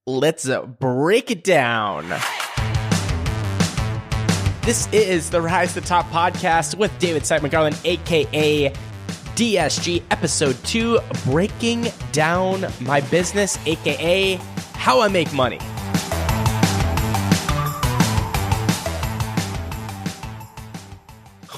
Let's break it down. This is the Rise to the Top podcast with David Sipe McGarland, aka DSG, episode 2, breaking down my business, aka how I make money.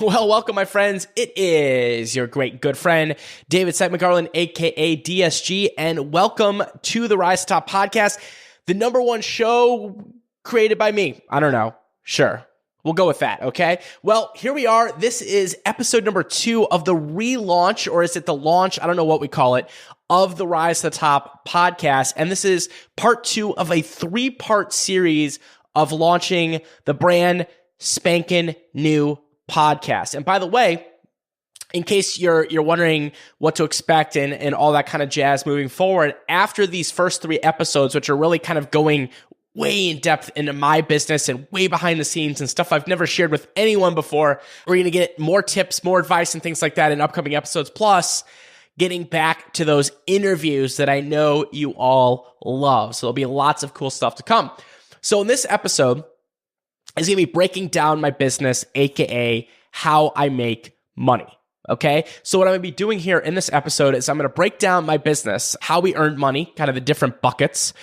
Well, welcome, my friends. It is your great good friend, David Sipe McGarland, aka DSG, and welcome to the Rise to Top podcast, the number one show created by me. I don't know. Sure. We'll go with that, okay? Well, here we are. This is episode number 2 of the relaunch, or is it the launch? I don't know what we call it, of the Rise to the Top podcast. And this is part 2 of a 3-part series of launching the brand spanking new podcast. And by the way, in case you're wondering what to expect and all that kind of jazz moving forward, after these first 3 episodes, which are really kind of going way in depth into my business and way behind the scenes and stuff I've never shared with anyone before, we're going to get more tips, more advice, and things like that in upcoming episodes, plus getting back to those interviews that I know you all love. So there'll be lots of cool stuff to come. So in this episode, is going to be breaking down my business, aka how I make money. Okay. So what I'm going to be doing here in this episode is I'm going to break down my business, how we earn money, kind of the different buckets,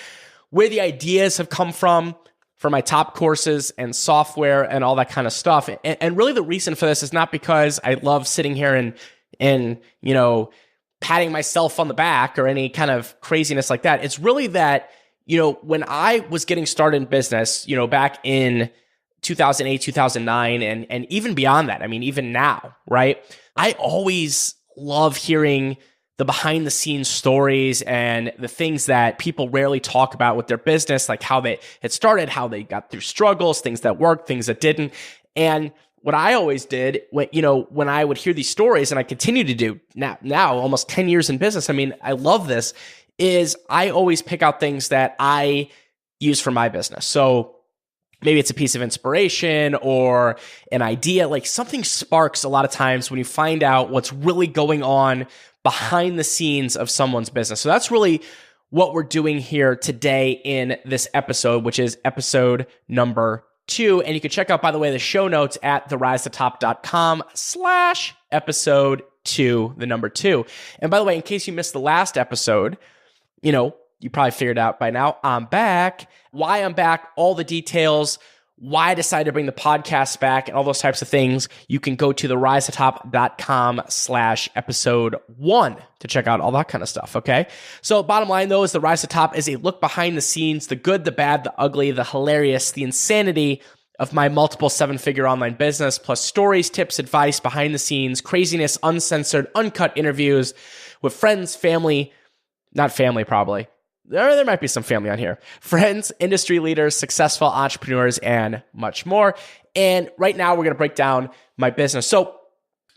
where the ideas have come from for my top courses and software and all that kind of stuff. And really the reason for this is not because I love sitting here and you know, patting myself on the back or any kind of craziness like that. It's really that, you know, when I was getting started in business, you know, back in 2008, 2009, and even beyond that, I mean, even now, right? I always love hearing the behind the scenes stories and the things that people rarely talk about with their business, like how they had started, how they got through struggles, things that worked, things that didn't. And what I always did when I would hear these stories, and I continue to do now almost 10 years in business, I mean, I love this, is I always pick out things that I use for my business. So maybe it's a piece of inspiration or an idea, like something sparks a lot of times when you find out what's really going on behind the scenes of someone's business. So that's really what we're doing here today in this episode, which is episode number 2. And you can check out, by the way, the show notes at therisetotop.com/episode 2, the number 2. And by the way, in case you missed the last episode, you know, you probably figured out by now, I'm back. Why I'm back, all the details, why I decided to bring the podcast back, and all those types of things. You can go to therisetotop.com/episode 1 to check out all that kind of stuff, okay? So bottom line, though, is the Rise to Top is a look behind the scenes, the good, the bad, the ugly, the hilarious, the insanity of my multiple 7-figure online business, plus stories, tips, advice, behind the scenes, craziness, uncensored, uncut interviews with friends, family, not family probably. There might be some family on here. Friends, industry leaders, successful entrepreneurs, and much more. And right now, we're going to break down my business. So,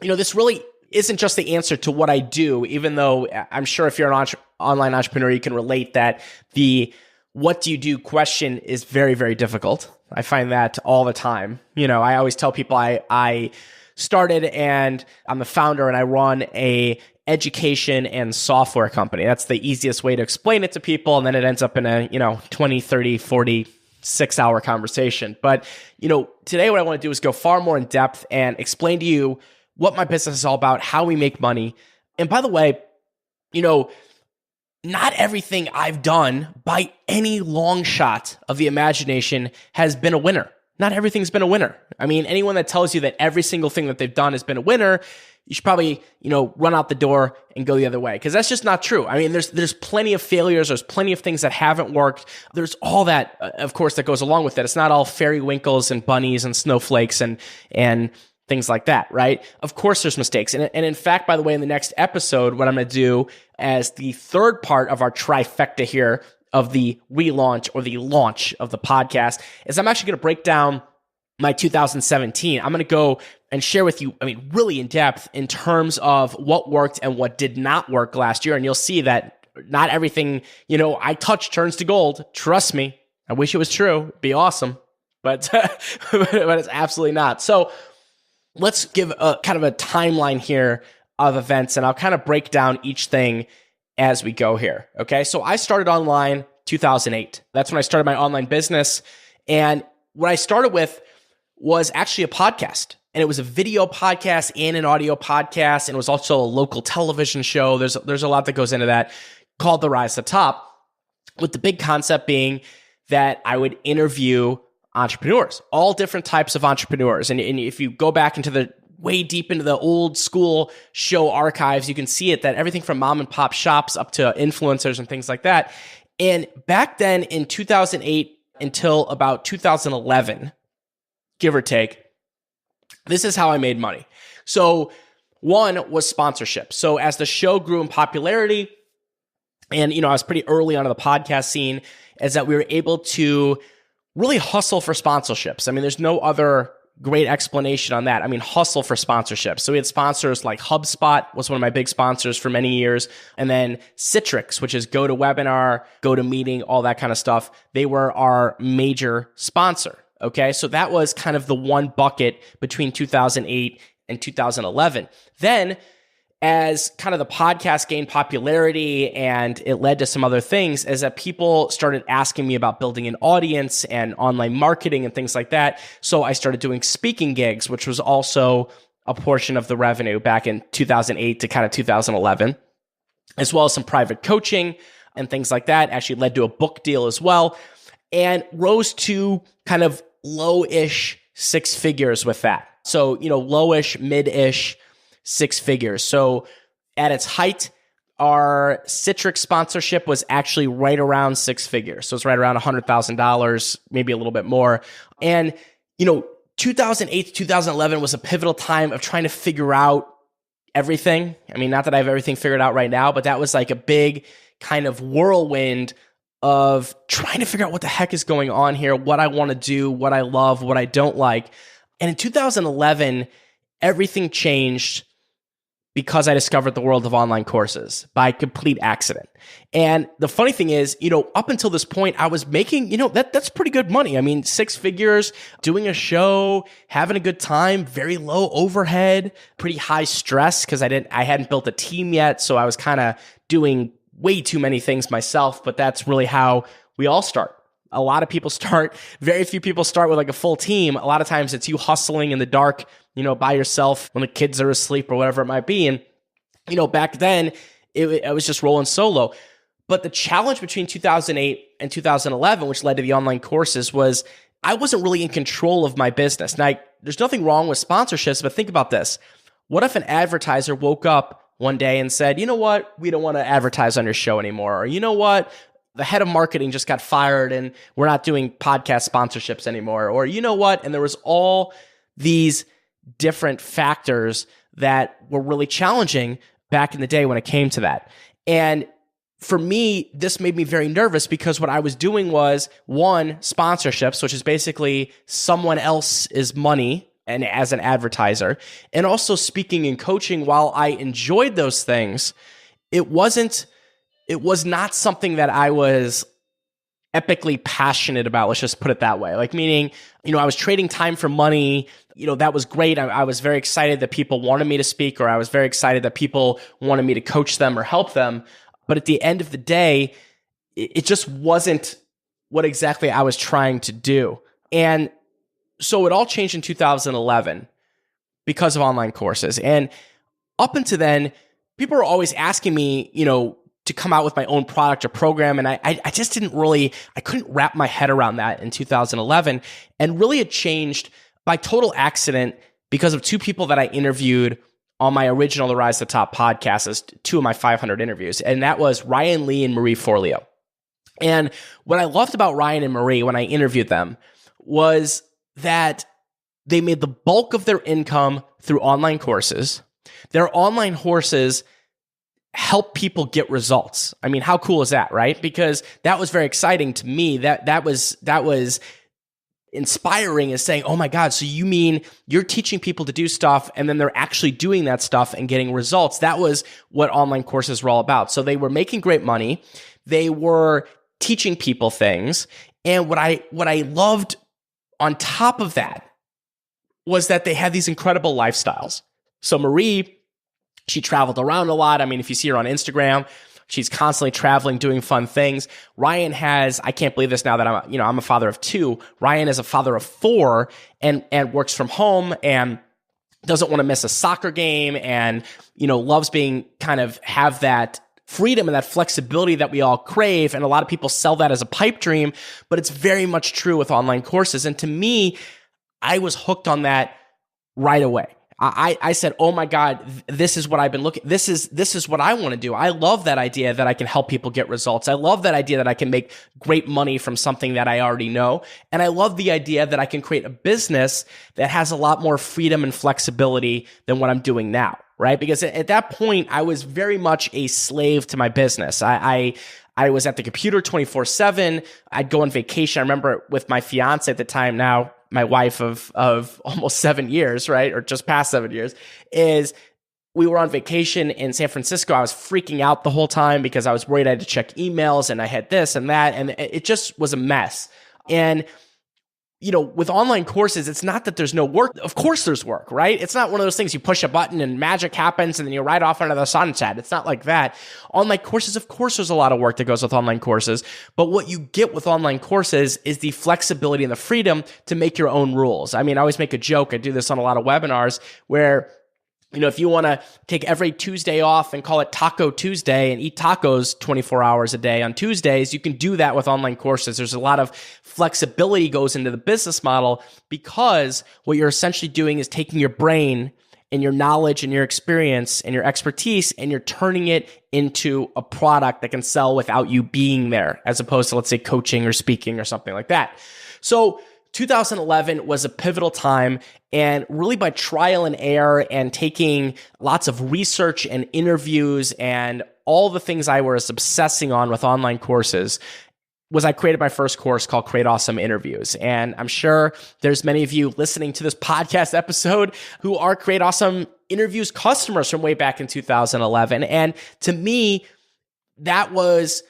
you know, this really isn't just the answer to what I do, even though I'm sure if you're an online entrepreneur, you can relate that the what do you do question is very, very difficult. I find that all the time. You know, I always tell people I started and I'm the founder and I run a education and software company. That's the easiest way to explain it to people. And then it ends up in a, 20, 30, 46-hour conversation. But, today what I want to do is go far more in depth and explain to you what my business is all about, how we make money. And by the way, not everything I've done by any long shot of the imagination has been a winner. Not everything's been a winner. I mean, anyone that tells you that every single thing that they've done has been a winner, you should probably, run out the door and go the other way, because that's just not true. I mean, there's plenty of failures. There's plenty of things that haven't worked. There's all that, of course, that goes along with it. It's not all fairy winkles and bunnies and snowflakes and things like that, right? Of course, there's mistakes. And in fact, by the way, in the next episode, what I'm going to do as the third part of our trifecta here of the relaunch or the launch of the podcast is I'm actually going to break down my 2017. I'm going to go and share with you, really in depth in terms of what worked and what did not work last year. And you'll see that not everything, I touch turns to gold. Trust me. I wish it was true. It'd be awesome. But, but it's absolutely not. So let's give a kind of a timeline here of events, and I'll kind of break down each thing as we go here. Okay. So I started online 2008. That's when I started my online business. And what I started with was actually a podcast. And it was a video podcast and an audio podcast. And it was also a local television show. There's a lot that goes into that, called The Rise to the Top, with the big concept being that I would interview entrepreneurs, all different types of entrepreneurs. And if you go back into the way deep into the old school show archives, you can see it, that everything from mom and pop shops up to influencers and things like that. And back then in 2008 until about 2011, give or take, this is how I made money. So one was sponsorship. So as the show grew in popularity, and I was pretty early on in the podcast scene, is that we were able to really hustle for sponsorships. I mean, there's no other great explanation on that. I mean, hustle for sponsorships. So we had sponsors like HubSpot was one of my big sponsors for many years. And then Citrix, which is GoToWebinar, GoToMeeting, all that kind of stuff. They were our major sponsor. Okay. So that was kind of the one bucket between 2008 and 2011. Then as kind of the podcast gained popularity and it led to some other things, is that people started asking me about building an audience and online marketing and things like that. So I started doing speaking gigs, which was also a portion of the revenue back in 2008 to kind of 2011, as well as some private coaching and things like that. Actually led to a book deal as well, and rose to kind of low-ish six figures with that. So, low-ish, mid-ish, six figures. So at its height, our Citrix sponsorship was actually right around six figures. So it's right around $100,000, maybe a little bit more. And, 2008 to 2011 was a pivotal time of trying to figure out everything. I mean, not that I have everything figured out right now, but that was like a big kind of whirlwind of trying to figure out what the heck is going on here, what I want to do, what I love, what I don't like. And in 2011, everything changed because I discovered the world of online courses by complete accident. And the funny thing is, up until this point, I was making, that's pretty good money. I mean, six figures, doing a show, having a good time, very low overhead, pretty high stress because I hadn't built a team yet. So I was kind of doing way too many things myself, but that's really how we all start. A lot of people start, very few people start with like a full team. A lot of times it's you hustling in the dark, by yourself when the kids are asleep or whatever it might be. And, back then it was just rolling solo. But the challenge between 2008 and 2011, which led to the online courses, was I wasn't really in control of my business. Now, there's nothing wrong with sponsorships, but think about this. What if an advertiser woke up one day and said, you know what, we don't want to advertise on your show anymore. Or you know what, the head of marketing just got fired and we're not doing podcast sponsorships anymore. Or you know what, and there was all these different factors that were really challenging back in the day when it came to that. And for me, this made me very nervous because what I was doing was, one, sponsorships, which is basically someone else's money and as an advertiser, and also speaking and coaching. While I enjoyed those things, it was not something that I was epically passionate about. Let's just put it that way. Like, meaning, I was trading time for money. That was great. I was very excited that people wanted me to speak, or I was very excited that people wanted me to coach them or help them. But at the end of the day, it just wasn't what exactly I was trying to do. And so it all changed in 2011 because of online courses. And up until then, people were always asking me, to come out with my own product or program. And I just I couldn't wrap my head around that in 2011. And really it changed by total accident because of two people that I interviewed on my original The Rise to the Top podcast as two of my 500 interviews. And that was Ryan Lee and Marie Forleo. And what I loved about Ryan and Marie when I interviewed them was that they made the bulk of their income through online courses. Their online courses help people get results. I mean, how cool is that, right? Because that was very exciting to me. That was inspiring, is saying, oh my God, so you mean you're teaching people to do stuff and then they're actually doing that stuff and getting results. That was what online courses were all about. So they were making great money. They were teaching people things. And what I loved on top of that was that they had these incredible lifestyles. So Marie, she traveled around a lot. I mean, if you see her on Instagram, She's constantly traveling, doing fun things. Ryan has, I can't believe this now that I'm a father of 2. Ryan is a father of 4 and works from home and doesn't want to miss a soccer game and, loves being kind of have that freedom and that flexibility that we all crave. And a lot of people sell that as a pipe dream, but it's very much true with online courses. And to me, I was hooked on that right away. I said, oh my God, this is what I've been looking, this is what I want to do. I love that idea that I can help people get results. I love that idea that I can make great money from something that I already know. And I love the idea that I can create a business that has a lot more freedom and flexibility than what I'm doing now, right? Because at that point, I was very much a slave to my business. I was at the computer 24/7. I'd go on vacation. I remember with my fiance at the time, now my wife of almost 7 years, right? Or just past 7 years, is we were on vacation in San Francisco. I was freaking out the whole time because I was worried I had to check emails and I had this and that. And it just was a mess. And with online courses, it's not that there's no work. Of course there's work, right? It's not one of those things you push a button and magic happens and then you ride off into the sunset. It's not like that. Online courses, of course, there's a lot of work that goes with online courses. But what you get with online courses is the flexibility and the freedom to make your own rules. I mean, I always make a joke. I do this on a lot of webinars where if you want to take every Tuesday off and call it Taco Tuesday and eat tacos 24 hours a day on Tuesdays, you can do that with online courses. There's a lot of flexibility goes into the business model because what you're essentially doing is taking your brain and your knowledge and your experience and your expertise and you're turning it into a product that can sell without you being there, as opposed to, let's say, coaching or speaking or something like that. So 2011 was a pivotal time, and really by trial and error and taking lots of research and interviews and all the things I was obsessing on with online courses was I created my first course called Create Awesome Interviews. And I'm sure there's many of you listening to this podcast episode who are Create Awesome Interviews customers from way back in 2011. And to me, that was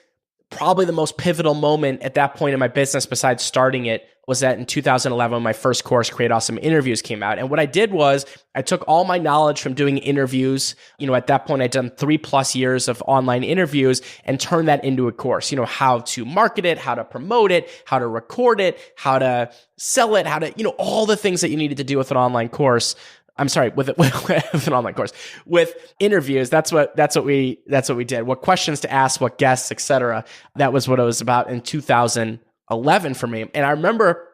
probably the most pivotal moment at that point in my business besides starting it, was that in 2011, my first course, Create Awesome Interviews, came out. And what I did was I took all my knowledge from doing interviews. At that point, I'd done 3+ years of online interviews and turned that into a course. How to market it, how to promote it, how to record it, how to sell it, how to, all the things that you needed to do with an online course. I'm sorry, with an online course, with interviews. That's what we did. What questions to ask, what guests, etc. That was what it was about in 2011 for me. And I remember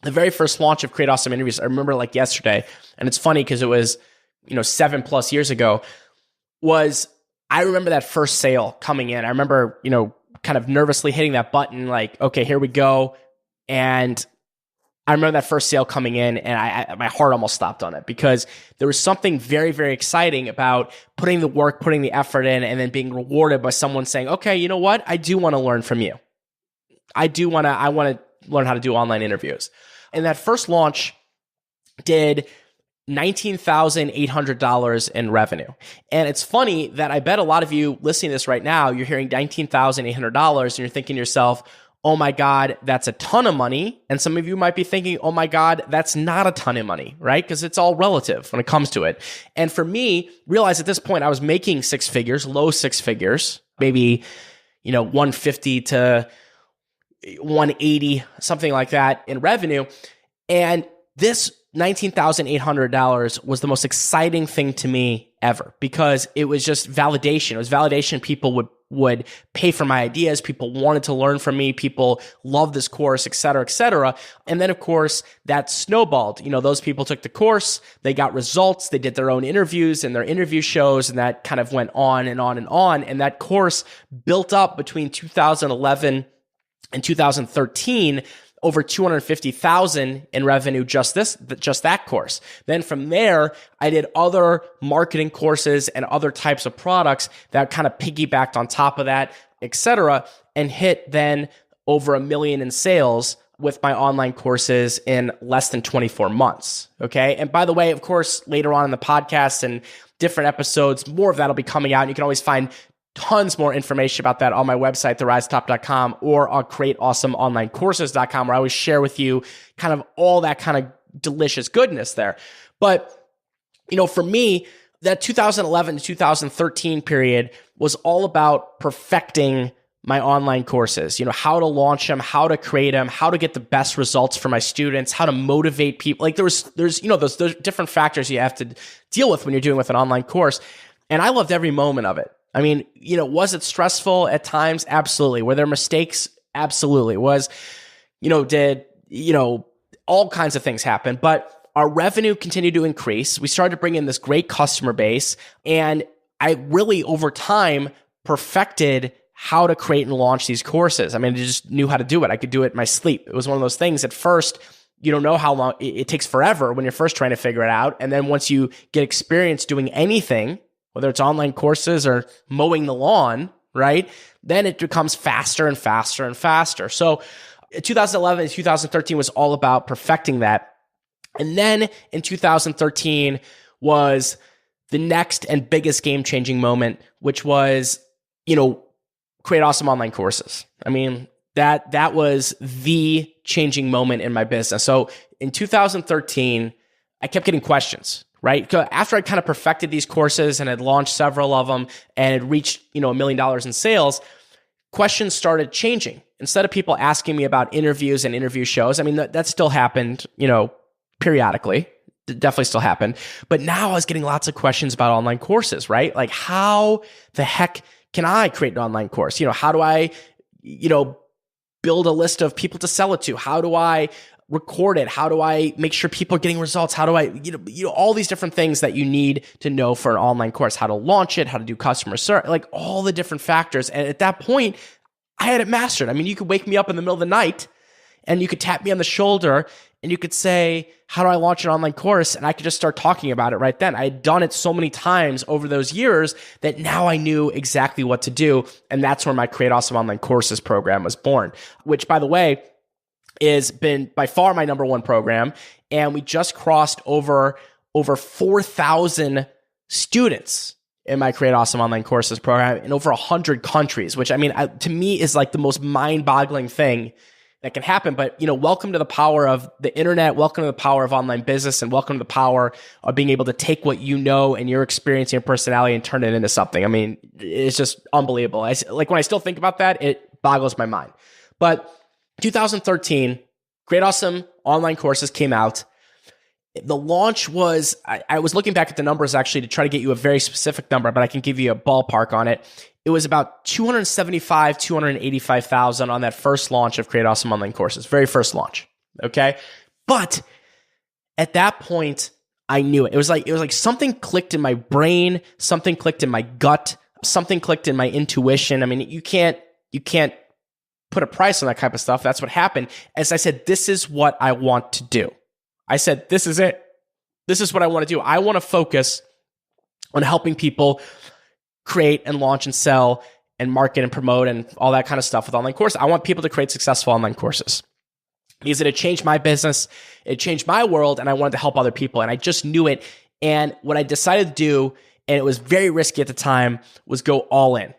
the very first launch of Create Awesome Interviews. I remember like yesterday, and it's funny because it was 7+ years ago. I remember that first sale coming in. I remember kind of nervously hitting that button, like, okay, here we go, and I remember that first sale coming in and my heart almost stopped on it because there was something very, very exciting about putting the work, putting the effort in, and then being rewarded by someone saying, okay, you know what? I do want to learn from you. I want to learn how to do online interviews. And that first launch did $19,800 in revenue. And it's funny that I bet a lot of you listening to this right now, you're hearing $19,800 and you're thinking to yourself, oh my God, that's a ton of money. And some of you might be thinking, oh my God, that's not a ton of money, right? Because it's all relative when it comes to it. And for me, realize at this point, I was making 6 figures, low 6 figures, maybe, 150 to 180, something like that in revenue. And this $19,800 was the most exciting thing to me ever because it was just validation. It was validation people would pay for my ideas. People wanted to learn from me. People loved this course, et cetera, et cetera. And then, of course, that snowballed. Those people took the course, they got results, they did their own interviews and their interview shows, and that kind of went on and on and on. And that course built up between 2011 and 2013 over $250,000 in revenue, just that course. Then from there, I did other marketing courses and other types of products that kind of piggybacked on top of that, et cetera, and hit then over $1 million in sales with my online courses in less than 24 months. Okay. And by the way, of course, later on in the podcast and different episodes, more of that will be coming out. You can always find tons more information about that on my website, therisetop.com, or on createawesomeonlinecourses.com, where I always share with you kind of all that kind of delicious goodness there. But, for me, that 2011 to 2013 period was all about perfecting my online courses, how to launch them, how to create them, how to get the best results for my students, how to motivate people. Like there's those different factors you have to deal with when you're doing with an online course. And I loved every moment of it. I mean, was it stressful at times? Absolutely. Were there mistakes? Absolutely. Did all kinds of things happen, but our revenue continued to increase. We started to bring in this great customer base, and I really over time perfected how to create and launch these courses. I mean, I just knew how to do it. I could do it in my sleep. It was one of those things at first, you don't know how long it takes forever when you're first trying to figure it out. And then once you get experience doing anything, whether it's online courses or mowing the lawn, right? Then it becomes faster and faster and faster. So 2011 and 2013 was all about perfecting that. And then in 2013 was the next and biggest game-changing moment, which was, create awesome online courses. I mean, that was the changing moment in my business. So in 2013, I kept getting questions, right? After I kind of perfected these courses and had launched several of them and had reached, $1 million in sales, questions started changing. Instead of people asking me about interviews and interview shows, I mean, that still happened, periodically. It definitely still happened. But now I was getting lots of questions about online courses, right? Like, how the heck can I create an online course? How do I, build a list of people to sell it to? How do I record it? How do I make sure people are getting results? How do I, all these different things that you need to know for an online course, how to launch it, how to do customer service, like all the different factors. And at that point, I had it mastered. I mean, you could wake me up in the middle of the night and you could tap me on the shoulder and you could say, how do I launch an online course? And I could just start talking about it right then. I had done it so many times over those years that now I knew exactly what to do. And that's where my Create Awesome Online Courses program was born, which, by the way, has been by far my number one program. And we just crossed over 4,000 students in my Create Awesome Online Courses program in over 100 countries, which, I mean, to me is like the most mind-boggling thing that can happen. But, welcome to the power of the internet, welcome to the power of online business, and welcome to the power of being able to take what you know and your experience and your personality and turn it into something. I mean, it's just unbelievable. When I still think about that, it boggles my mind. But 2013, Create Awesome Online Courses came out. The launch was, I was looking back at the numbers actually to try to get you a very specific number, but I can give you a ballpark on it. It was about 285,000 on that first launch of Create Awesome Online Courses, very first launch. Okay. But at that point, I knew it. It was like something clicked in my brain, something clicked in my gut, something clicked in my intuition. I mean, you can't put a price on that type of stuff. That's what happened. As I said, this is what I want to do. I said, this is it. This is what I want to do. I want to focus on helping people create and launch and sell and market and promote and all that kind of stuff with online courses. I want people to create successful online courses because it had changed my business. It changed my world, and I wanted to help other people. And I just knew it. And what I decided to do, and it was very risky at the time, was go all in.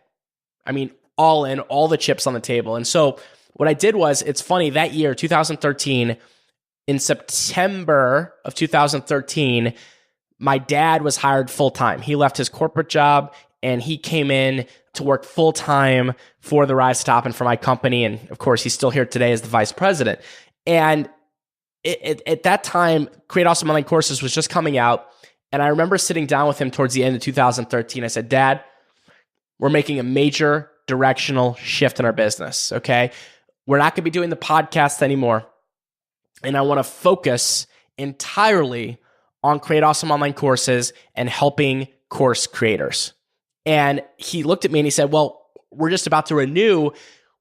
I mean, all in, all the chips on the table. And so what I did was, it's funny, that year, 2013, in September of 2013, my dad was hired full-time. He left his corporate job and he came in to work full-time for the Rise Top and for my company. And of course, he's still here today as the vice president. And at that time, Create Awesome Online Courses was just coming out. And I remember sitting down with him towards the end of 2013. I said, Dad, we're making a major directional shift in our business, okay? We're not going to be doing the podcast anymore. And I want to focus entirely on Create Awesome Online Courses and helping course creators. And he looked at me and he said, well, we're just about to renew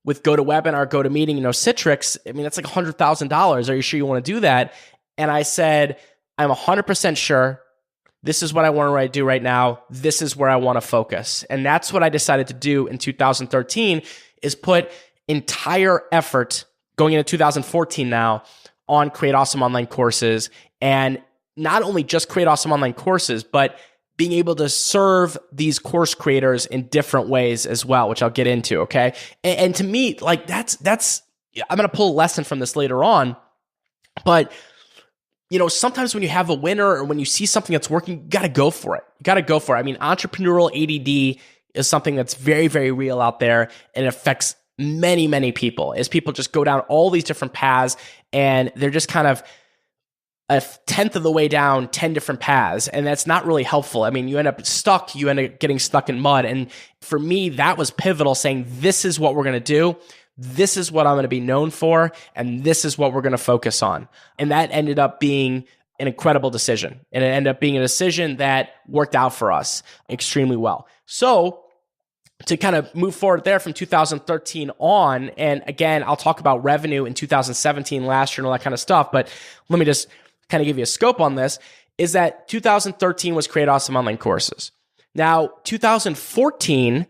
with GoToWebinar, GoToMeeting, Citrix. I mean, that's like $100,000. Are you sure you want to do that? And I said, I'm 100% sure. This is what I want to do right now. This is where I want to focus. And that's what I decided to do in 2013 is put entire effort going into 2014 now on Create Awesome Online Courses, and not only just Create Awesome Online Courses, but being able to serve these course creators in different ways as well, which I'll get into, okay? And to me, like that's I'm going to pull a lesson from this later on, but sometimes when you have a winner or when you see something that's working, you got to go for it. I mean, entrepreneurial ADD is something that's very, very real out there, and it affects many, many people as people just go down all these different paths, and they're just kind of a tenth of the way down 10 different paths. And that's not really helpful. I mean, you end up getting stuck in mud. And for me, that was pivotal, saying, this is what we're going to do. This is what I'm going to be known for. And this is what we're going to focus on. And that ended up being an incredible decision. And it ended up being a decision that worked out for us extremely well. So to kind of move forward there from 2013 on, and again, I'll talk about revenue in 2017, last year, and all that kind of stuff, but let me just kind of give you a scope on this, is that 2013 was Create Awesome Online Courses. Now, 2014,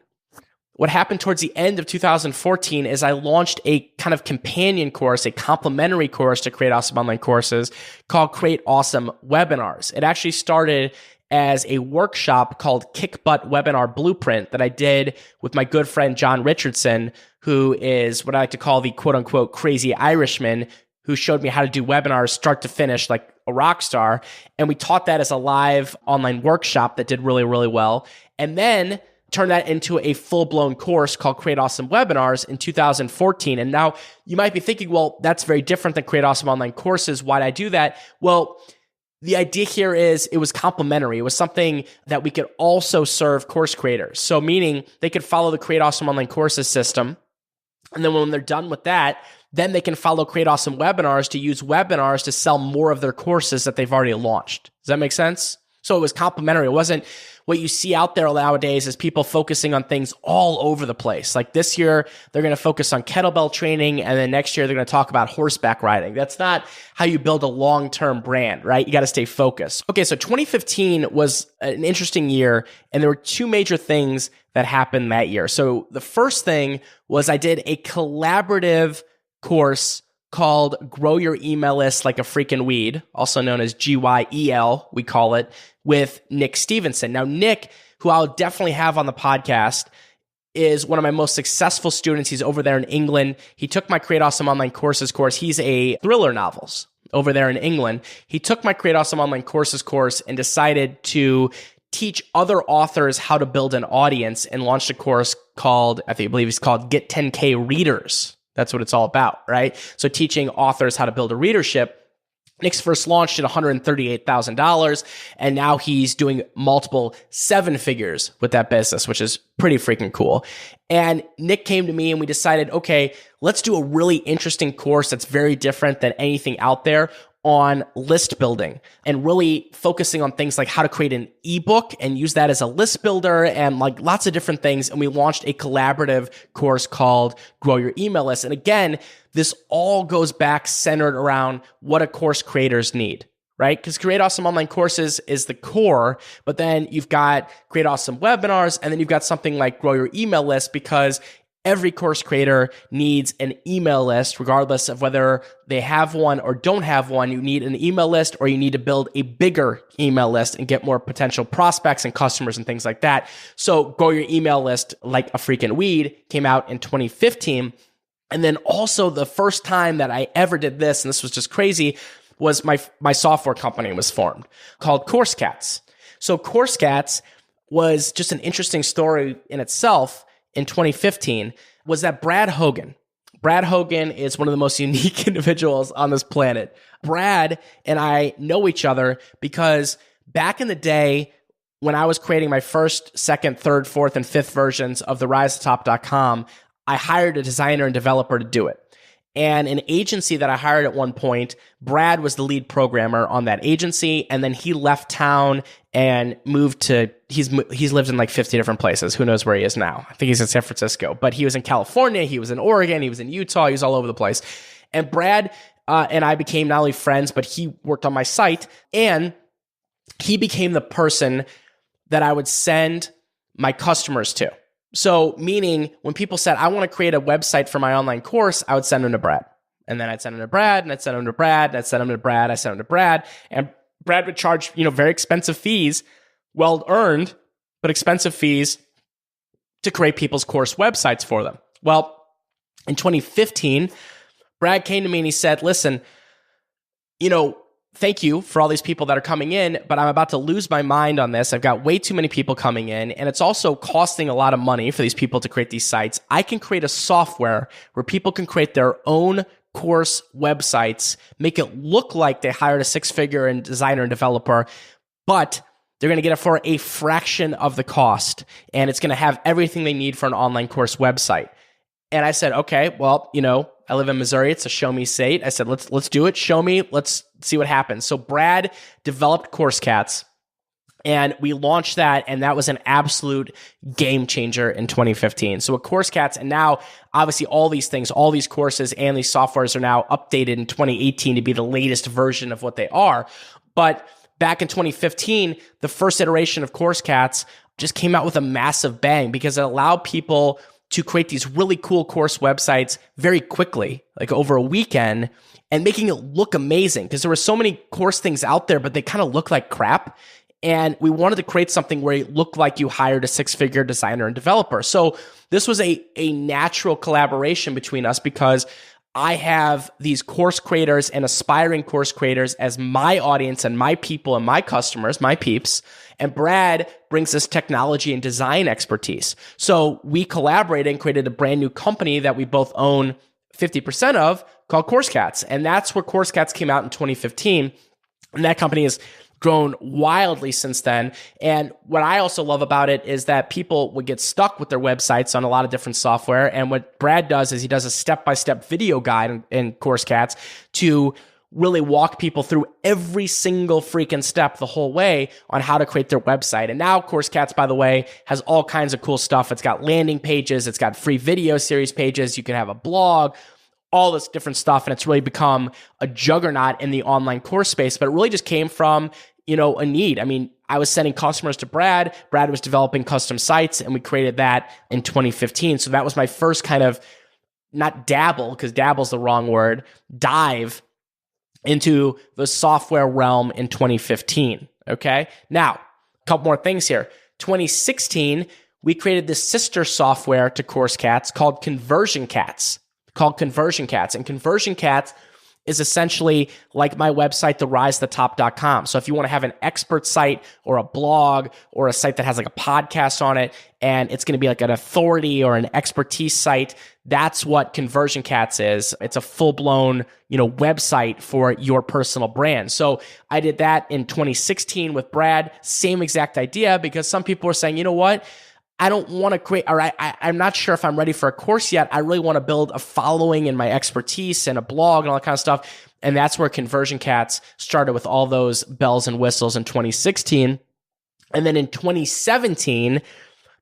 what happened towards the end of 2014 is I launched a kind of companion course, a complementary course to Create Awesome Online Courses called Create Awesome Webinars. It actually started as a workshop called Kick Butt Webinar Blueprint that I did with my good friend John Richardson, who is what I like to call the quote unquote crazy Irishman, who showed me how to do webinars start to finish like a rock star. And we taught that as a live online workshop that did really, really well. And then turned that into a full-blown course called Create Awesome Webinars in 2014. And now you might be thinking, well, that's very different than Create Awesome Online Courses. Why did I do that? Well, the idea here is it was complementary. It was something that we could also serve course creators. So meaning they could follow the Create Awesome Online Courses system. And then when they're done with that, then they can follow Create Awesome Webinars to use webinars to sell more of their courses that they've already launched. Does that make sense? So it was complementary. It wasn't what you see out there nowadays is people focusing on things all over the place. Like this year, they're going to focus on kettlebell training, and then next year, they're going to talk about horseback riding. That's not how you build a long-term brand, right? You got to stay focused. Okay, so 2015 was an interesting year, and there were two major things that happened that year. So the first thing was I did a collaborative course called Grow Your Email List Like a Freaking Weed, also known as GYEL, we call it, with Nick Stevenson. Now, Nick, who I'll definitely have on the podcast, is one of my most successful students. He's over there in England. He took my Create Awesome Online Courses course. He's a thriller novels over there in England. He took my Create Awesome Online Courses course and decided to teach other authors how to build an audience and launched a course called, I believe it's called Get 10K Readers. That's what it's all about, right? So teaching authors how to build a readership. Nick's first launched at $138,000, and now he's doing multiple seven figures with that business, which is pretty freaking cool. And Nick came to me and we decided, okay, let's do a really interesting course that's very different than anything out there on list building and really focusing on things like how to create an ebook and use that as a list builder and like lots of different things. And we launched a collaborative course called Grow Your Email List. And again, this all goes back centered around what a course creators need, right? Because Create Awesome Online Courses is the core, but then you've got Create Awesome Webinars, and then you've got something like Grow Your Email List, because every course creator needs an email list, regardless of whether they have one or don't have one. You need an email list, or you need to build a bigger email list and get more potential prospects and customers and things like that. So Grow Your Email List Like a Freaking Weed came out in 2015. And then also the first time that I ever did this, and this was just crazy, was my software company was formed called CourseCats. So CourseCats was just an interesting story in itself. In 2015, was that Brad Hogan is one of the most unique individuals on this planet. Brad and I know each other because back in the day when I was creating my first, second, third, fourth, and fifth versions of the RiseTop.com, I hired a designer and developer to do it. And an agency that I hired at one point, Brad was the lead programmer on that agency, and then he left town and moved to, he's lived in like 50 different places. Who knows where he is now? I think he's in San Francisco, but he was in California, he was in Oregon, he was in Utah, he was all over the place. And Brad and I became not only friends, but he worked on my site, and he became the person that I would send my customers to. So meaning when people said, I want to create a website for my online course, I would send them to Brad. And then I'd send them to Brad, and I'd send them to Brad, and I'd send them to Brad, I sent them to Brad. And Brad would charge, very expensive fees, well-earned, but expensive fees to create people's course websites for them. Well, in 2015, Brad came to me and he said, listen, thank you for all these people that are coming in, but I'm about to lose my mind on this. I've got way too many people coming in, and it's also costing a lot of money for these people to create these sites. I can create a software where people can create their own course websites, make it look like they hired a six-figure designer and developer, but they're going to get it for a fraction of the cost, and it's going to have everything they need for an online course website. And I said, okay, well, I live in Missouri. It's a show me state. I said, let's do it. Show me. Let's see what happens. So Brad developed Course Cats, and we launched that, and that was an absolute game changer in 2015. So with Course Cats, and now obviously all these things, all these courses and these softwares are now updated in 2018 to be the latest version of what they are. But back in 2015, the first iteration of Course Cats just came out with a massive bang because it allowed people to create these really cool course websites very quickly, like over a weekend, and making it look amazing because there were so many course things out there, but they kind of look like crap. And we wanted to create something where it looked like you hired a six-figure designer and developer. So this was a natural collaboration between us because I have these course creators and aspiring course creators as my audience and my people and my customers, my peeps. And Brad brings this technology and design expertise. So we collaborated and created a brand new company that we both own 50% of called Course Cats. And that's where Course Cats came out in 2015. And that company has grown wildly since then. And what I also love about it is that people would get stuck with their websites on a lot of different software. And what Brad does is he does a step-by-step video guide in Course Cats to really walk people through every single freaking step the whole way on how to create their website. And now Course Cats, by the way, has all kinds of cool stuff. It's got landing pages. It's got free video series pages. You can have a blog, all this different stuff. And it's really become a juggernaut in the online course space. But it really just came from, a need. I mean, I was sending customers to Brad. Brad was developing custom sites, and we created that in 2015. So that was my first kind of, not dabble, because dabble's the wrong word, dive into the software realm in 2015. Okay. Now, a couple more things here. 2016, we created this sister software to Course Cats called Conversion Cats. And Conversion Cats is essentially like my website, therisethetop.com. So if you want to have an expert site or a blog or a site that has like a podcast on it, and it's going to be like an authority or an expertise site, that's what Conversion Cats is. It's a full-blown, website for your personal brand. So I did that in 2016 with Brad. Same exact idea, because some people were saying, you know what? I don't want to create, or I'm not sure if I'm ready for a course yet. I really want to build a following and my expertise and a blog and all that kind of stuff. And that's where Conversion Cats started with all those bells and whistles in 2016. And then in 2017,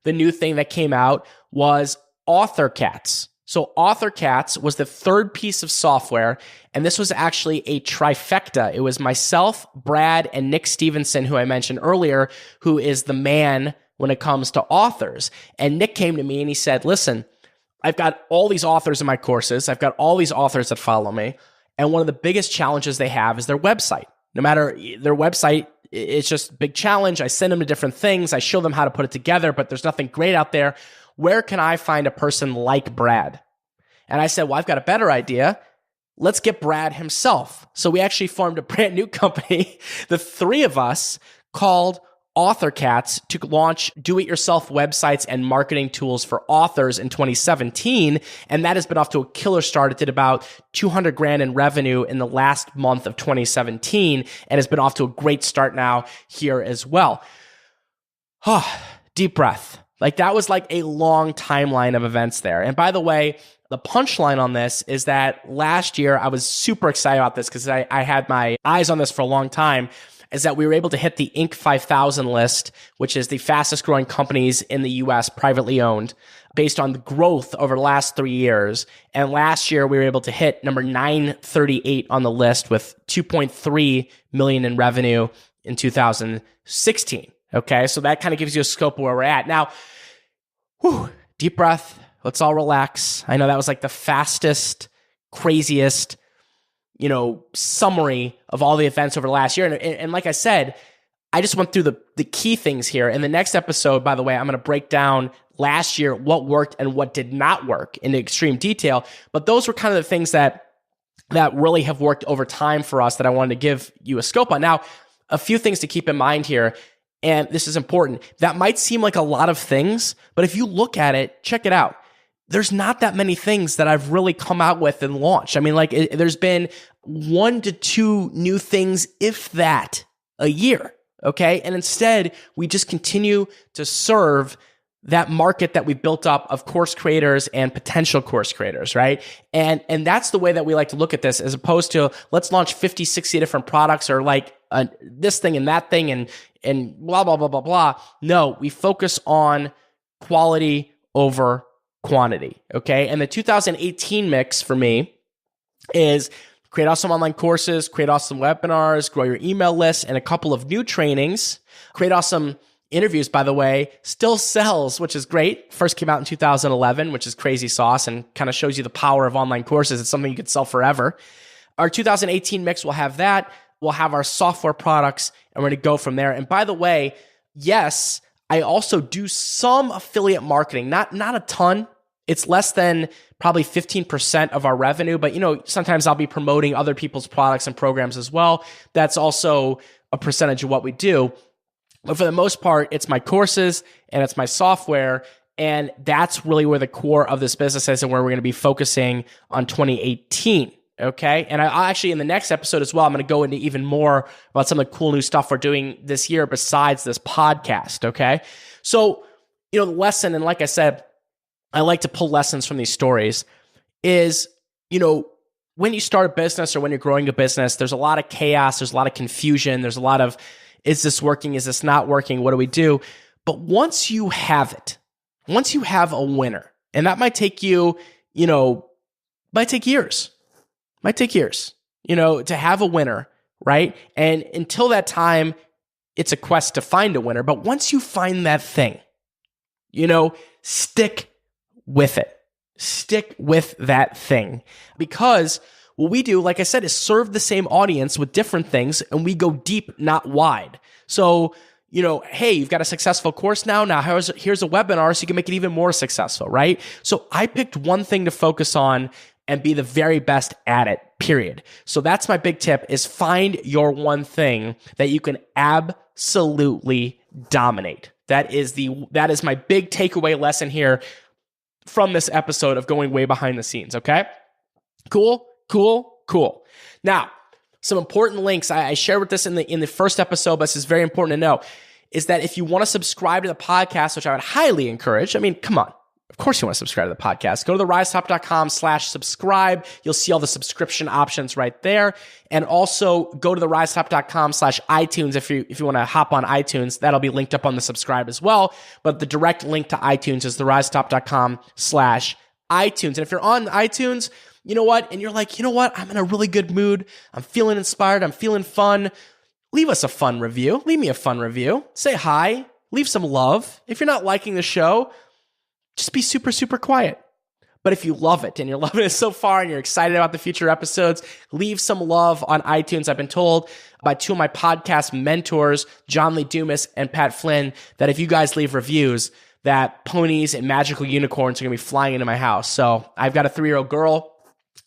the new thing that came out was Author Cats. So Author Cats was the third piece of software, and this was actually a trifecta. It was myself, Brad, and Nick Stevenson, who I mentioned earlier, who is the man when it comes to authors. And Nick came to me and he said, listen, I've got all these authors in my courses. I've got all these authors that follow me. And one of the biggest challenges they have is their website. No matter their website, it's just a big challenge. I send them to different things. I show them how to put it together, but there's nothing great out there. Where can I find a person like Brad? And I said, well, I've got a better idea. Let's get Brad himself. So we actually formed a brand new company, the three of us, called Author Cats, to launch do-it-yourself websites and marketing tools for authors in 2017. And that has been off to a killer start. It did about 200 grand in revenue in the last month of 2017 and has been off to a great start now here as well. Deep breath. Like that was like a long timeline of events there. And by the way, the punchline on this is that last year I was super excited about this because I had my eyes on this for a long time, is that we were able to hit the Inc. 5000 list, which is the fastest growing companies in the US, privately owned, based on the growth over the last 3 years. And last year we were able to hit number 938 on the list with 2.3 million in revenue in 2016. Okay, so that kind of gives you a scope of where we're at. Now, deep breath. Let's all relax. I know that was like the fastest, craziest, summary of all the events over the last year. And like I said, I just went through the key things here. In the next episode, by the way, I'm going to break down last year what worked and what did not work in extreme detail. But those were kind of the things that that really have worked over time for us that I wanted to give you a scope on. Now, a few things to keep in mind here, and this is important. That might seem like a lot of things, but if you look at it, check it out. There's not that many things that I've really come out with and launched. I mean, there's been 1 to 2 new things, if that, a year, okay? And instead, we just continue to serve that market that we built up of course creators and potential course creators, right? And that's the way that we like to look at this, as opposed to let's launch 50, 60 different products or like this thing and that thing and blah, blah, blah, blah, blah. No, we focus on quality over quantity, okay? And the 2018 mix for me is create awesome online courses, create awesome webinars, grow your email list, and a couple of new trainings. Create awesome interviews, by the way, still sells, which is great. First came out in 2011, which is crazy sauce and kind of shows you the power of online courses. It's something you could sell forever. Our 2018 mix will have that. We'll have our software products, and we're going to go from there. And by the way, yes, I also do some affiliate marketing, not a ton. It's less than probably 15% of our revenue, but sometimes I'll be promoting other people's products and programs as well. That's also a percentage of what we do. But for the most part, it's my courses and it's my software. And that's really where the core of this business is and where we're going to be focusing on 2018. Okay. And I actually, in the next episode as well, I'm going to go into even more about some of the cool new stuff we're doing this year besides this podcast. Okay. So, the lesson, and like I said, I like to pull lessons from these stories, is, when you start a business or when you're growing a business, there's a lot of chaos. There's a lot of confusion. There's a lot of, is this working? Is this not working? What do we do? But once you have it, once you have a winner, and that might take you, might take years, to have a winner, right? And until that time, it's a quest to find a winner. But once you find that thing, stick with it. Stick with that thing. Because what we do, like I said, is serve the same audience with different things, and we go deep, not wide. So, hey, you've got a successful course now. Now here's a webinar so you can make it even more successful, right? So I picked one thing to focus on and be the very best at it, period. So that's my big tip, is find your one thing that you can absolutely dominate. That is my big takeaway lesson here from this episode of going way behind the scenes, okay? Cool. Now, some important links. I shared with this in the first episode, but this is very important to know, is that if you want to subscribe to the podcast, which I would highly encourage, come on. Of course you want to subscribe to the podcast. Go to therisetop.com/subscribe. You'll see all the subscription options right there. And also go to therisetop.com/iTunes if you want to hop on iTunes. That'll be linked up on the subscribe as well. But the direct link to iTunes is therisetop.com/iTunes. And if you're on iTunes, you know what? And you're like, I'm in a really good mood. I'm feeling inspired. I'm feeling fun. Leave us a fun review. Leave me a fun review. Say hi. Leave some love. If you're not liking the show, just be super, super quiet. But if you love it and you're loving it so far and you're excited about the future episodes, leave some love on iTunes. I've been told by 2 of my podcast mentors, John Lee Dumas and Pat Flynn, that if you guys leave reviews, that ponies and magical unicorns are going to be flying into my house. So I've got a 3-year-old girl.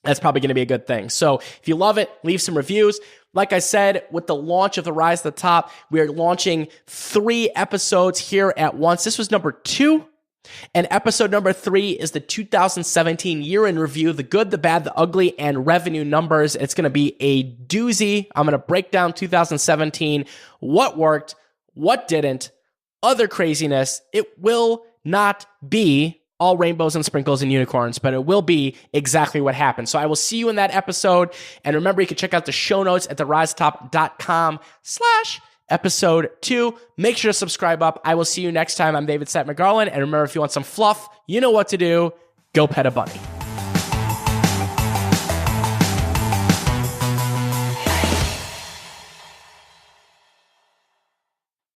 That's probably going to be a good thing. So if you love it, leave some reviews. Like I said, with the launch of The Rise to the Top, we are launching 3 episodes here at once. This was number 2. And episode number 3 is the 2017 year in review, the good, the bad, the ugly, and revenue numbers. It's going to be a doozy. I'm going to break down 2017, what worked, what didn't, other craziness. It will not be all rainbows and sprinkles and unicorns, but it will be exactly what happened. So I will see you in that episode. And remember, you can check out the show notes at therisetop.com/episode 2. Make sure to subscribe up. I will see you next time. I'm David Seth McGarland. And remember, if you want some fluff, you know what to do. Go pet a bunny.